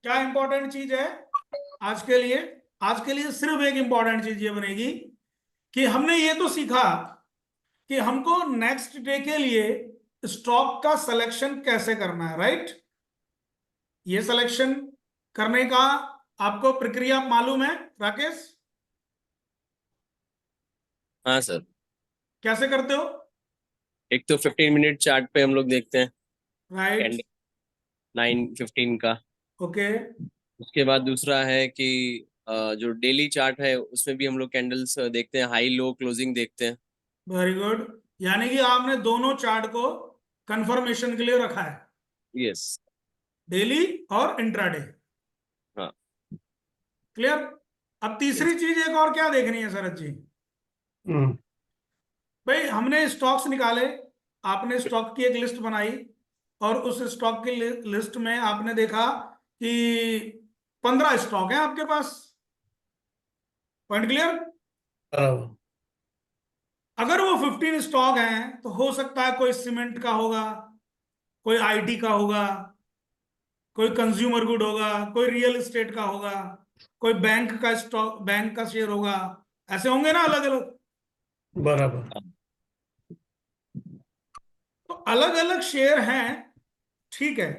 क्या इंपॉर्टेंट चीज है आज के लिए? आज के लिए सिर्फ एक इंपॉर्टेंट चीज ये बनेगी कि हमने ये तो सीखा कि हमको नेक्स्ट डे के लिए स्टॉक का सिलेक्शन कैसे करना है, राइट? ये सिलेक्शन करने का आपको प्रक्रिया मालूम है, राकेश? हाँ सर। कैसे करते हो? एक तो 15 मिनट चार्ट पे हम लोग देखते हैं राइट। कैंडल 9:15 का। ओके। उसके बाद दूसरा है कि जो डेली चार्ट है उसमें भी हम लोग कैंडल्स देखते हैं, हाई लो क्लोजिंग देखते हैं। Very good. यानी कि आपने दोनों चार्ट को कंफर्मेशन के लिए रखा है, यस। डेली और इंट्राडे। हाँ। क्लियर? अब तीसरी यस। चीज एक और क्या देखनी है शरद जी? हम्म। भाई हमने स्टॉक्स निकाले, आपने स्टॉक की एक लिस्ट बनाई, और उस स्टॉक की लिस्ट में आपने देखा कि 15 स्टॉक हैं आपके पास। Point clear? बराबर। अगर वो 15 स्टॉक हैं तो हो सकता है कोई सीमेंट का होगा, कोई आईटी का होगा, कोई कंज्यूमर गुड होगा, कोई रियल एस्टेट का होगा, कोई बैंक का स्टॉक, बैंक का शेयर होगा। ऐसे होंगे ना अलग अलग। बराबर। हाँ। तो अलग अलग शेयर हैं, ठीक है।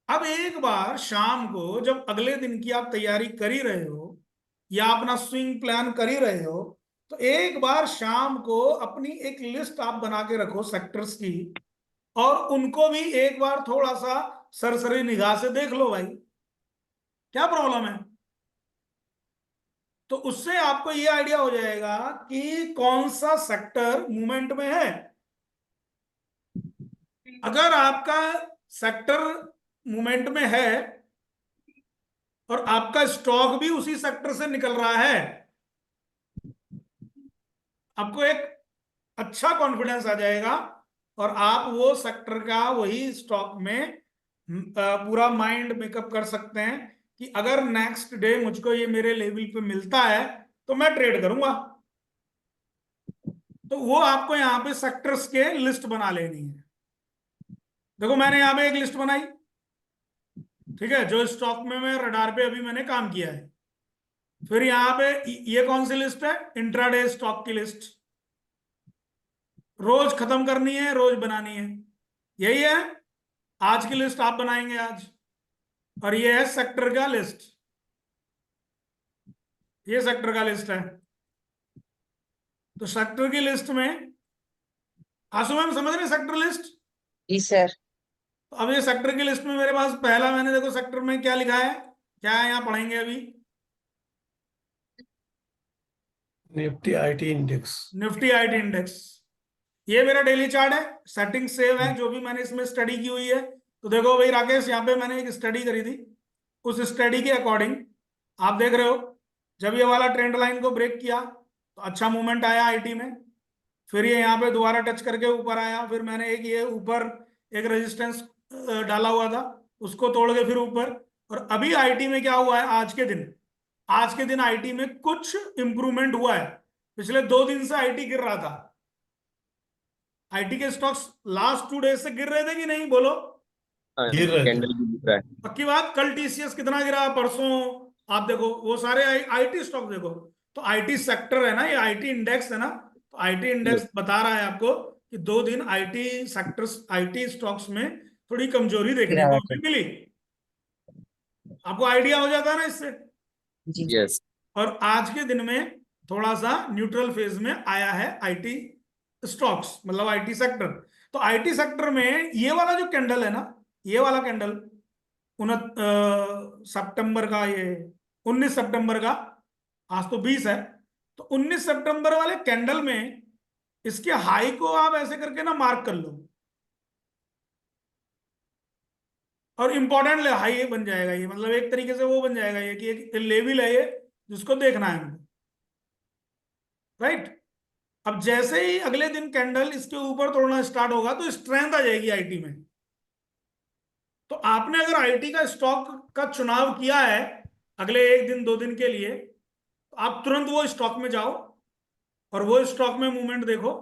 अब एक बार शाम को जब अगले दिन की आप तैयारी कर ही रहे हो या अपना स्विंग प्लान कर ही रहे हो, तो एक बार शाम को अपनी एक लिस्ट आप बना के रखो सेक्टर्स की, और उनको भी एक बार थोड़ा सा सरसरी निगाह से देख लो भाई, क्या प्रॉब्लम है? तो उससे आपको ये आइडिया हो जाएगा कि कौन सा सेक्टर मूवमेंट में है। अगर आपका सेक्टर मूवमेंट में है और आपका स्टॉक भी उसी सेक्टर से निकल रहा है, आपको एक अच्छा कॉन्फिडेंस आ जाएगा, और आप वो सेक्टर का वही स्टॉक में पूरा माइंड मेकअप कर सकते हैं कि अगर नेक्स्ट डे मुझको ये मेरे लेवल पे मिलता है तो मैं ट्रेड करूंगा। तो वो आपको यहाँ पे सेक्टर्स के लिस्ट बना लेनी है। देखो मैंने यहाँ पे एक लिस्ट बनाई, ठीक है, जो स्टॉक में मैं रडार पे अभी मैंने काम किया है। फिर यहाँ पे ये कौन सी लिस्ट है? इंट्राडे स्टॉक की लिस्ट। रोज खत्म करनी है, रोज बनानी है, यही है। आज की लिस्ट आप बनाएंगे आज, और ये है सेक्टर का लिस्ट। ये सेक्टर का लिस्ट है। तो सेक्टर की लिस्ट में आंसू मैम समझ रहे सेक्टर लिस्ट? जी सर। तो अब ये सेक्टर की लिस्ट में मेरे पास पहला, मैंने देखो सेक्टर में क्या लिखा है, क्या है यहाँ पढ़ेंगे अभी। Nifty IT index. Nifty IT index. ये मेरा डेली चार्ट है, सेटिंग सेव है, जो भी मैंने इसमें स्टडी की हुई है। तो देखो भाई राकेश, यहाँ पे मैंने एक स्टडी करी थी, उस स्टडी के अकॉर्डिंग आप देख रहे हो, जब ये वाला ट्रेंड लाइन को ब्रेक किया तो अच्छा मूवमेंट आया आईटी में। फिर ये यहाँ पे दोबारा टच करके ऊपर आया, फिर मैंने एक ये ऊपर एक रेजिस्टेंस डाला हुआ था, उसको तोड़ के फिर ऊपर। और अभी आईटी में क्या हुआ है आज के दिन? आज के दिन आईटी में कुछ इंप्रूवमेंट हुआ है। पिछले 2 दिन से आईटी गिर रहा था। आईटी के स्टॉक्स लास्ट 2 डेज से गिर रहे थे कि नहीं, बोलो? हाँ, गिर रहे थे। कैंडल भी दिख रहा है। पक्की बात। कल टीसीएस कितना गिरा, परसों आप देखो वो सारे आईटी स्टॉक देखो। तो आईटी सेक्टर है ना, ये आईटी इंडेक्स है ना, तो आईटी यस। इंडेक्स बता रहा है आपको कि 2 दिन आईटी सेक्टर्स, आईटी स्टॉक्स में थोड़ी कमजोरी देखने को गिरावट है। मिली। आपको आइडिया हो जाता है ना इससे। जी। यस। और आज के दिन में थोड़ा सा न्यूट्रल फेज में आया है आईटी स्टॉक्स, मतलब आईटी सेक्टर। तो आईटी सेक्टर में ये वाला जो कैंडल है ना, ये वाला कैंडल सितंबर का, ये 19 सितंबर का, आज तो 20 है। तो 19 सितंबर वाले कैंडल में इसके हाई को आप ऐसे करके ना मार्क कर लो, और इंपॉर्टेंट हाई बन जाएगा ये, मतलब एक तरीके से वो बन जाएगा ये कि एक लेवल है ये जिसको देखना है हमको, राइट? अब जैसे ही अगले दिन कैंडल इसके ऊपर तोड़ना स्टार्ट होगा तो स्ट्रेंथ आ जाएगी आईटी में। तो आपने अगर आईटी का स्टॉक का चुनाव किया है अगले 1 दिन 2 दिन के लिए, तो आप तुरंत वो स्टॉक में जाओ और वो स्टॉक में मूवमेंट देखो,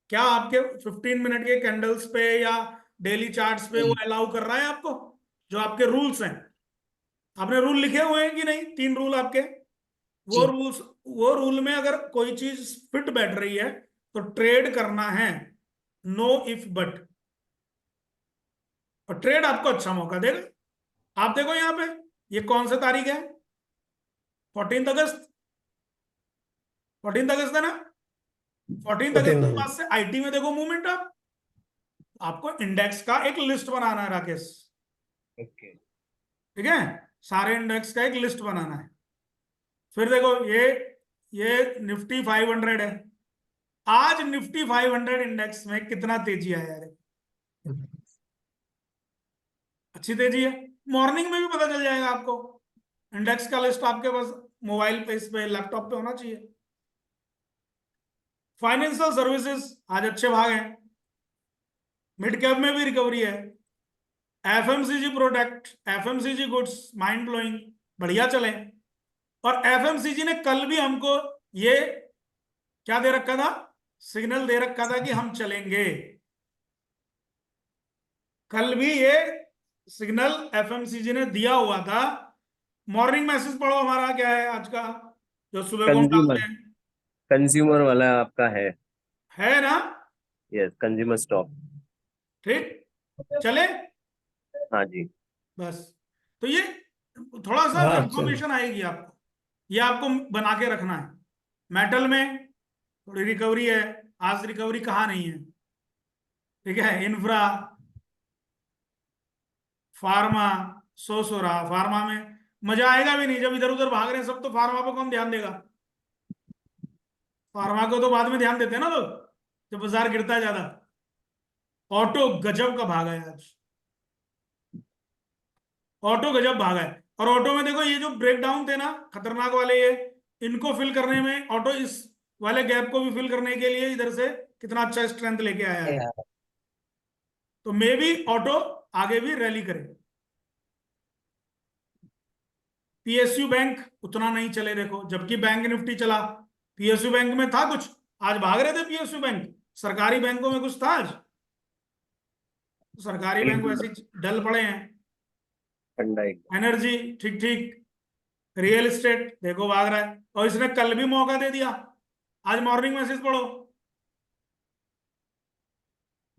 क्या आपके 15 मिनट के कैंडल्स पे या डेली चार्ट्स पे वो अलाउ कर रहा है आपको, जो आपके रूल्स हैं। आपने रूल लिखे हुए हैं कि नहीं? 3 रूल आपके। जी। वो रूल में अगर कोई चीज फिट बैठ रही है तो ट्रेड करना है, नो इफ बट। और ट्रेड आपको अच्छा मौका देगा। आप देखो यहाँ पे, ये कौन सा तारीख है? 14 अगस्त। 14 अगस्त है ना? 14 अगस्त के 14 बाद से आईटी में देखो मूवमेंट। आपको इंडेक्स का एक लिस्ट बनाना है राकेश। ओके। ठीक है, सारे इंडेक्स का एक लिस्ट बनाना है। फिर देखो ये निफ्टी 500 है। आज निफ्टी 500 इंडेक्स में कितना तेजी आया है? अच्छी तेजी है। मॉर्निंग में भी पता चल जाएगा आपको। इंडेक्स का लिस्ट आपके पास मोबाइल पे, इस पे, लैपटॉप पे होना चाहिए। फाइनेंशियल सर्विसेज आज अच्छे भाग हैं। मिड कैप में भी रिकवरी है। FMCG product, FMCG goods, mind blowing, बढ़िया चले। और एफएमसीजी ने कल भी हमको ये क्या दे रखा था? सिग्नल दे रखा था कि हम चलेंगे। कल भी ये सिग्नल एफएमसीजी ने दिया हुआ था। मॉर्निंग मैसेज पढ़ो हमारा, क्या है आज का, जो सुबह को हम कंज्यूमर, डालते हैं। कंज्यूमर वाला आपका है ना? Yes, consumer stock. ठीक, चले हाँ जी। बस। तो ये थोड़ा सा हाँ चलो। इंफॉर्मेशन आएगी आपको, ये आपको बना के रखना है। मेटल में थोड़ी रिकवरी है। आज रिकवरी कहाँ नहीं है? ठीक है, इंफ्रा, फार्मा, सो रहा। फार्मा में मजा आएगा भी नहीं, जब इधर उधर भाग रहे हैं सब, तो फार्मा पे कौन ध्यान देगा? फार्मा को तो बाद में ध्यान देते हैं ना लोग, जब बाजार गिरता है ज्यादा। ऑटो गजब का भागा है आज। ऑटो गजब भागा है। और ऑटो में देखो, ये जो ब्रेक डाउन थे ना खतरनाक वाले, ये इनको फिल करने में ऑटो, इस वाले गैप को भी फिल करने के लिए इधर से कितना अच्छा स्ट्रेंथ लेके आया है। तो मे बी ऑटो आगे भी रैली करे। पीएसयू बैंक उतना नहीं चले देखो, जबकि बैंक निफ्टी चला। पीएसयू बैंक में था कुछ, आज भाग रहे थे पीएसयू बैंक। सरकारी बैंकों में कुछ था आज? सरकारी बैंक बिल्कुल वैसे ही डल पड़े हैं। ठंडा एकदम। एनर्जी ठीक ठीक। रियल एस्टेट देखो भाग रहा है, और इसने कल भी मौका दे दिया। आज मॉर्निंग मैसेज पढ़ो।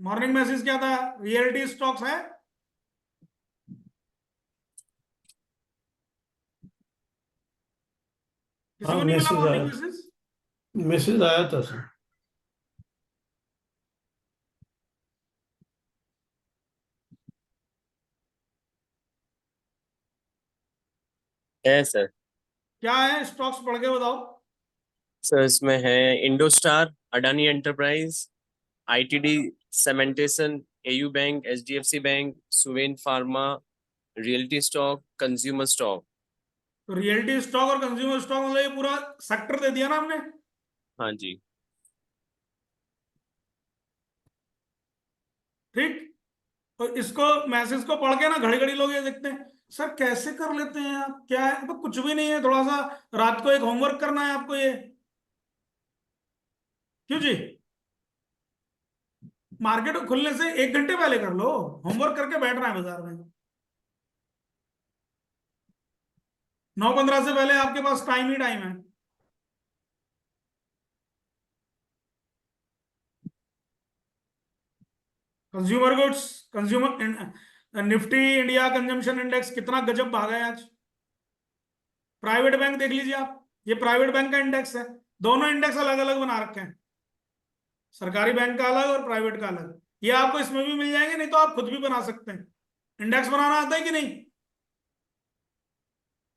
मॉर्निंग मैसेज क्या था? रियलिटी स्टॉक्स है। किसी हाँ को नहीं मिला मैसेज मॉर्निंग आया, मैसेज? मैसेज आया था सर। है सर। क्या है? स्टॉक्स पढ़ के बताओ। सर इसमें है Indostar, Adani enterprise, ITD cementation, AU bank, HDFC bank, Suven pharma, realty stock, consumer stock. तो रियलिटी स्टॉक और कंज्यूमर स्टॉक, मतलब ये पूरा सेक्टर दे दिया ना हमने। हाँ जी। ठीक। तो इसको मैसेज को पढ़ के ना घड़ी घड़ी लोग ये देखते हैं, सर कैसे कर लेते हैं आप, क्या है? तो कुछ भी नहीं है, थोड़ा सा रात को एक होमवर्क करना है आपको ये। क्यों जी? मार्केट खुलने से 1 घंटे पहले कर लो। होमवर्क करके बैठना है बाजार में। 9:15 से पहले आपके पास टाइम ही टाइम है। Consumer goods, consumer Nifty India consumption index कितना गजब भागा है आज। प्राइवेट बैंक देख लीजिए आप, ये प्राइवेट बैंक का इंडेक्स है। दोनों इंडेक्स अलग अलग बना रखे हैं, सरकारी बैंक का अलग और प्राइवेट का अलग। ये आपको इसमें भी मिल जाएंगे, नहीं तो आप खुद भी बना सकते हैं। इंडेक्स बनाना आता है कि नहीं?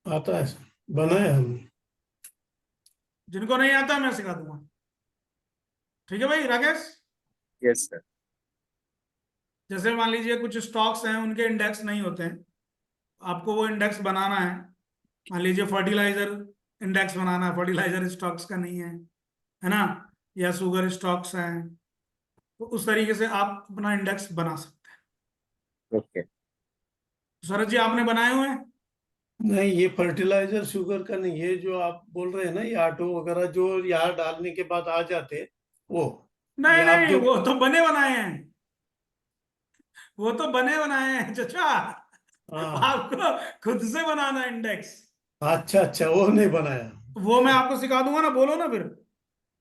आता है सर, बनाया हमने। जिनको नहीं आता मैं सिखा दूंगा। ठीक है भाई राकेश। Yes sir. जैसे मान लीजिए कुछ स्टॉक्स हैं, उनके इंडेक्स नहीं होते हैं, आपको वो इंडेक्स बनाना है। मान लीजिए फर्टिलाइजर इंडेक्स बनाना है, फर्टिलाइजर स्टॉक्स का नहीं है ना? या शुगर स्टॉक्स हैं, तो उस तरीके से आप अपना इंडेक्स बना सकते हैं। ओके। सूरज जी आपने बनाए हुए हैं? नहीं, ये फर्टिलाइजर शुगर का नहीं, ये जो आप बोल रहे हैं ना, ये ऑटो वगैरह जो यहाँ डालने के बाद आ जाते, वो ये नहीं आप नहीं, जो वो तो बने बनाए हैं। वो तो बने बनाए हैं चाचा। हाँ। आपको खुद से बनाना इंडेक्स, अच्छा अच्छा, वो नहीं बनाया। वो मैं आपको सिखा दूंगा ना, बोलो ना फिर।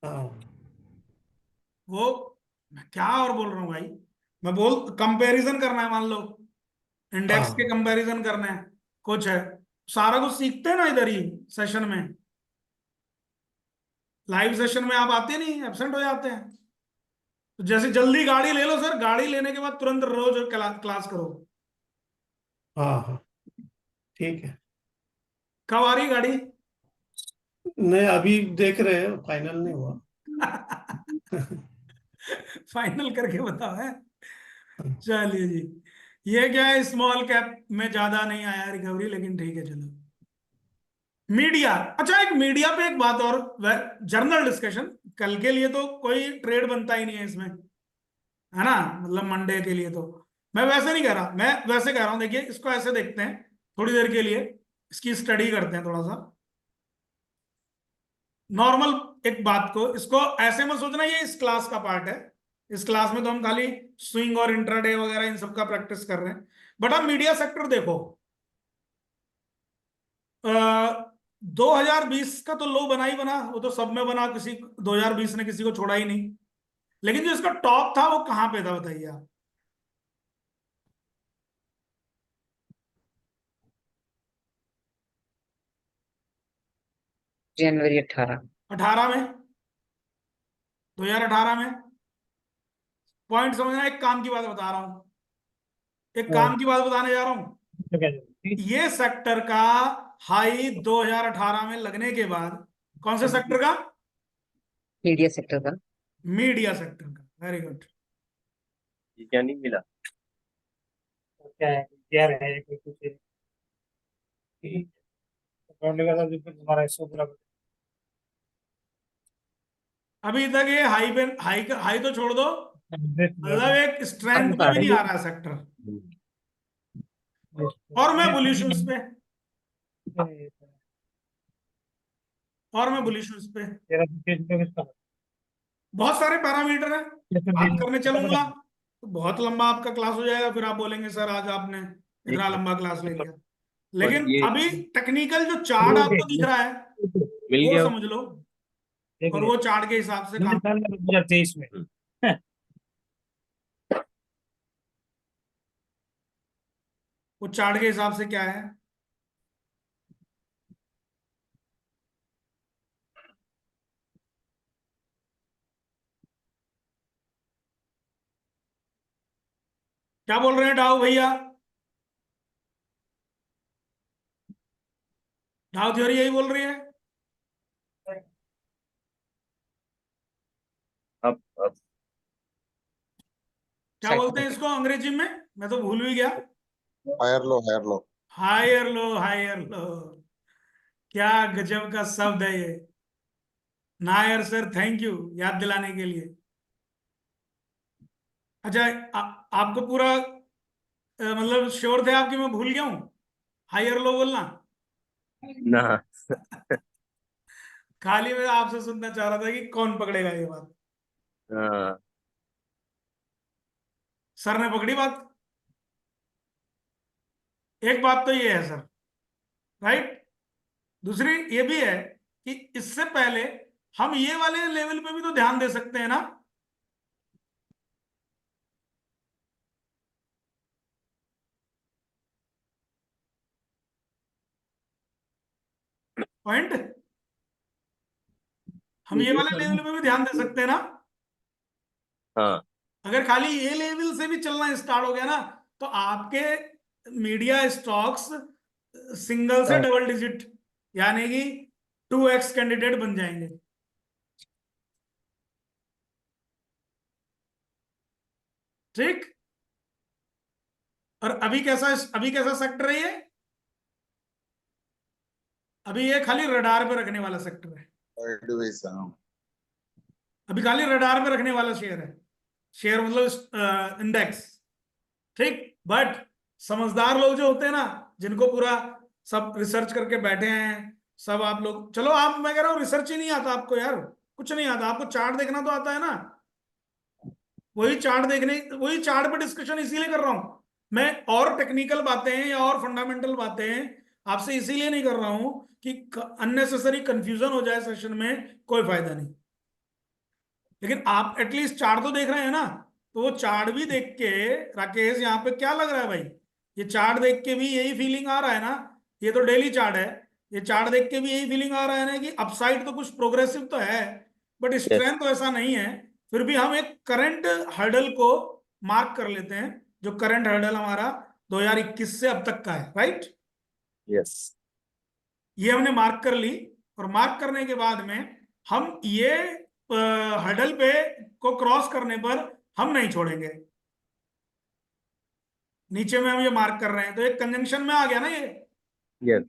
हाँ वो मैं क्या और बोल रहा हूँ भाई, मैं बोल कंपैरिजन करना है, मान लो इंडेक्स के हाँ कंपैरिजन करना है, कुछ है, सारा कुछ सीखते हैं ना इधर ही सेशन में। लाइव सेशन में आप आते नहीं, एब्सेंट हो जाते हैं। तो जैसे जल्दी गाड़ी ले लो सर, गाड़ी लेने के बाद तुरंत रोज क्लास करो। हाँ हाँ, ठीक है। कब आ रही गाड़ी? नहीं, अभी देख रहे हैं, फाइनल नहीं हुआ। फाइनल करके बताओ है। चलिए जी, ये क्या है, स्मॉल कैप में ज्यादा नहीं आया रिकवरी, लेकिन ठीक है चलो। मीडिया, अच्छा एक मीडिया पे एक बात और, जर्नल डिस्कशन कल के लिए, तो कोई ट्रेड बनता ही नहीं है इसमें, है ना, मतलब मंडे के लिए तो। मैं वैसे नहीं कह रहा, मैं वैसे कह रहा हूं, देखिए इसको ऐसे देखते हैं थोड़ी देर के लिए, इसकी स्टडी करते हैं थोड़ा सा नॉर्मल। एक बात को, इसको ऐसे मत सोचना ये इस क्लास का पार्ट है। इस क्लास में तो हम खाली स्विंग और इंट्राडे वगैरह इन सब का प्रैक्टिस कर रहे हैं। बट आप मीडिया सेक्टर देखो, 2020 का तो लो बना ही बना, वो तो सब में बना, किसी 2020 ने किसी को छोड़ा ही नहीं। लेकिन जो इसका टॉप था वो कहां पे था बताइए आप? जनवरी 18। 18 में, 2018 में। पॉइंट समझना, एक काम की बात बता रहा हूं, एक काम की बात बताने जा रहा हूं। ये सेक्टर का हाई 2018 में लगने के बाद, कौन से सेक्टर का? मीडिया सेक्टर का। मीडिया सेक्टर का, वेरी गुड। ये क्या नहीं मिला? क्या है, क्या है कोई कुछ अकाउंट का था जो फिर तुम्हारा हिस्सा पूरा अभी तक ये हाई पे, हाई हाई तो छोड़ दो, मतलब एक स्ट्रेंथ पे भी नहीं आ रहा सेक्टर। और मैं बुलिश पे, और मैं बुलिश पे। तेरा पेज पे किसका बहुत सारे पैरामीटर है, जैसे बात करने चलूंगा दिन तो बहुत लंबा आपका क्लास हो जाएगा, फिर आप बोलेंगे सर आज आपने इतना लंबा क्लास ले लिया। और लेकिन ये अभी टेक्निकल जो चार्ट आपको दिख रहा है मिल वो गया। समझ लो, देख और लिया वो चार्ट के हिसाब से काम। साल में 2023 में वो चार्ट के हिसाब से क्या है, क्या बोल रहे हैं डाउ भैया? डाउ थ्योरी यही बोल रही है। अब क्या बोलते हैं इसको अंग्रेजी में, मैं तो भूल भी गया। हायर लो हायर लो। हायर लो, हायर लो, क्या गजब का शब्द है ये। नायर सर थैंक यू याद दिलाने के लिए। अच्छा, आपको पूरा मतलब श्योर थे आपकी मैं भूल गया हूं हायर लो बोलना? ना। खाली मैं आपसे सुनना चाह रहा था कि कौन पकड़ेगा ये बात। हाँ, सर ने पकड़ी बात। एक बात तो ये है सर, राइट। दूसरी ये भी है कि इससे पहले हम ये वाले लेवल पे भी तो ध्यान दे सकते हैं ना। पॉइंट, हम ये वाले लेवल पे भी ध्यान दे सकते हैं ना। हाँ, अगर खाली ये लेवल से भी चलना स्टार्ट हो गया ना, तो आपके मीडिया स्टॉक्स सिंगल से डबल डिजिट, यानी कि 2x कैंडिडेट बन जाएंगे। ठीक। और अभी कैसा सेक्टर है ये? अभी ये खाली रडार पे रखने वाला सेक्टर है। एडवाइस हाँ। अभी खाली रडार पे रखने वाला शेयर है, शेयर मतलब इंडेक्स। ठीक। बट समझदार लोग जो होते हैं ना, जिनको पूरा सब रिसर्च करके बैठे हैं, सब आप लोग, चलो आप, मैं कह रहा हूँ रिसर्च ही नहीं आता आपको यार, कुछ नहीं आता आपको, चार्ट देखना तो आता है ना। वही चार्ट पे डिस्कशन इसीलिए कर रहा हूं मैं और टेक्निकल बातें या और फंडामेंटल बातें आपसे इसीलिए नहीं कर रहा हूं कि अननेसेसरी कंफ्यूजन हो जाए सेशन में, कोई फायदा नहीं। लेकिन आप एटलीस्ट चार्ट तो देख रहे हैं ना, तो वो चार्ट भी देख के राकेश यहाँ पे क्या लग रहा है भाई, ये चार्ट देख के भी यही फीलिंग आ रहा है ना, ये तो डेली चार्ट है, ये चार्ट देख के भी यही फीलिंग आ रहा है ना कि अपसाइड तो कुछ प्रोग्रेसिव तो है बट स्ट्रेंथ तो ऐसा नहीं है। फिर भी हम एक करंट हर्डल को मार्क कर लेते हैं, जो करंट हर्डल हमारा 2021 से अब तक का है, राइट। यस। ये हमने मार्क कर ली, और मार्क करने के बाद में हम ये हर्डल पे को क्रॉस करने पर हम नहीं छोड़ेंगे। नीचे में हम ये मार्क कर रहे हैं तो एक कंजंक्शन में आ गया ना, ये यस।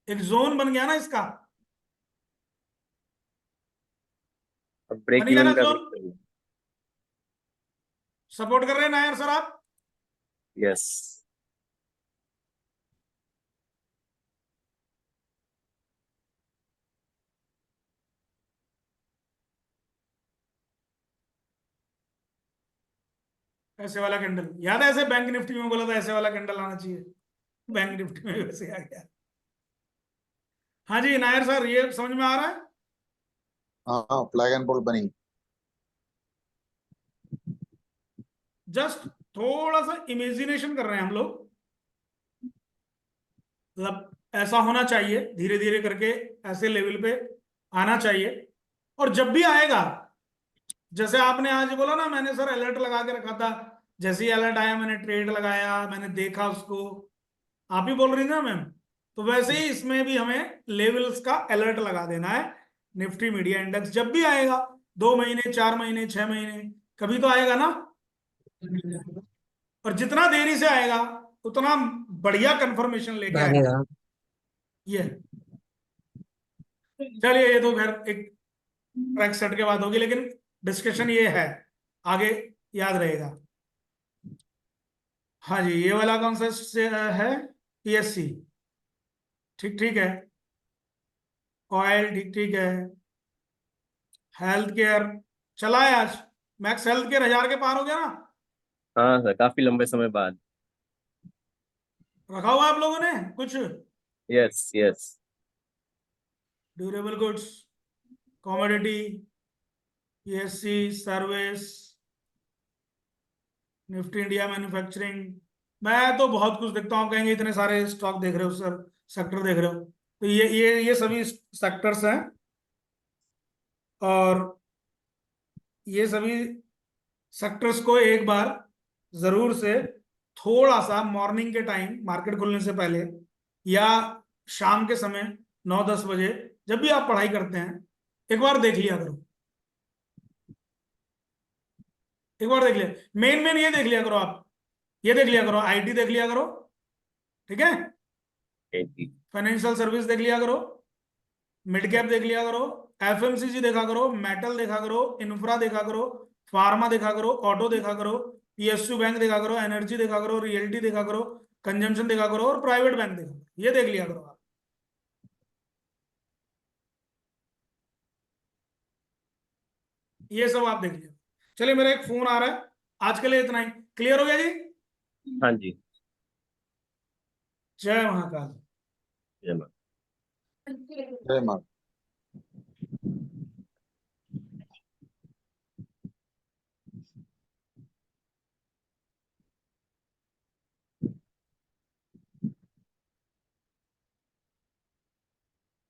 एक जोन बन गया ना इसका, अब ब्रेक बन गया ना इवन का जोन। वेट करिए। सपोर्ट कर रहे हैं नायर सर आप? यस। ऐसे वाला कैंडल याद है, ऐसे बैंक निफ्टी में बोला था ऐसे वाला कैंडल आना चाहिए, बैंक निफ्टी में वैसे आ गया। हाँ जी नायर सर, ये समझ में आ रहा है? हाँ फ्लैग एंड बोल्ट बनी। जस्ट थोड़ा सा इमेजिनेशन कर रहे हैं हम लोग, मतलब ऐसा होना चाहिए, धीरे धीरे करके ऐसे लेवल पे आना चाहिए। और जब भी आएगा, जैसे आपने आज बोला ना, मैंने सर अलर्ट लगा के रखा था, जैसे ही अलर्ट आया मैंने ट्रेड लगाया, मैंने देखा उसको, आप ही बोल रही थी ना मैम, तो वैसे ही इसमें भी हमें लेवल्स का अलर्ट लगा देना है। निफ्टी मीडिया इंडेक्स जब भी आएगा, 2 महीने 4 महीने 6 महीने, कभी तो आएगा ना, और जितना देरी से आएगा उतना बढ़िया कंफर्मेशन लेके आएगा। भागेगा। ये चलिए, ये तो खैर एक ट्रैक सेट के बाद होगी, लेकिन डिस्कशन ये है, आगे याद रहेगा। हाँ जी, ये वाला कौन सा है? पीएससी, ठीक ठीक है। ऑयल ठीक ठीक है। हेल्थ केयर चला है आज, मैक्स हेल्थ केयर 1000 के पार हो गया ना, हाँ सर, काफी लंबे समय बाद। रखा हुआ आप लोगों ने कुछ? Yes yes. Durable goods, commodity, PSC, service, Nifty India manufacturing. मैं तो बहुत कुछ देखता हूँ, कहेंगे इतने सारे स्टॉक देख रहे हो सर, सेक्टर देख रहे हो, तो ये सभी सेक्टर्स हैं, और ये सभी सेक्टर्स को एक बार जरूर से थोड़ा सा मॉर्निंग के टाइम, मार्केट खुलने से पहले या शाम के समय 9-10 बजे, जब भी आप पढ़ाई करते हैं, एक बार देख लिया करो, एक बार देख लिया। मेन मेन ये देख लिया करो आप, ये देख लिया करो, आईटी देख लिया करो, ठीक है, फाइनेंशियल सर्विस देख लिया करो, मिड कैप देख लिया करो, एफएमसीजी देखा करो, मेटल देखा करो, इंफ्रा देखा करो, फार्मा देखा करो, ऑटो देखा करो, पीएसयू बैंक देखा करो, एनर्जी देखा करो, रियल्टी देखा करो, कंजम्पशन देखा करो, और प्राइवेट बैंक देखा करो, ये देख लिया करो आप। ये सब आप देख लिया। चलिए, मेरा एक फोन आ रहा है, आज के लिए इतना ही। क्लियर हो गया जी? हाँ जी। जय महाकाल। जय मां। जय मां।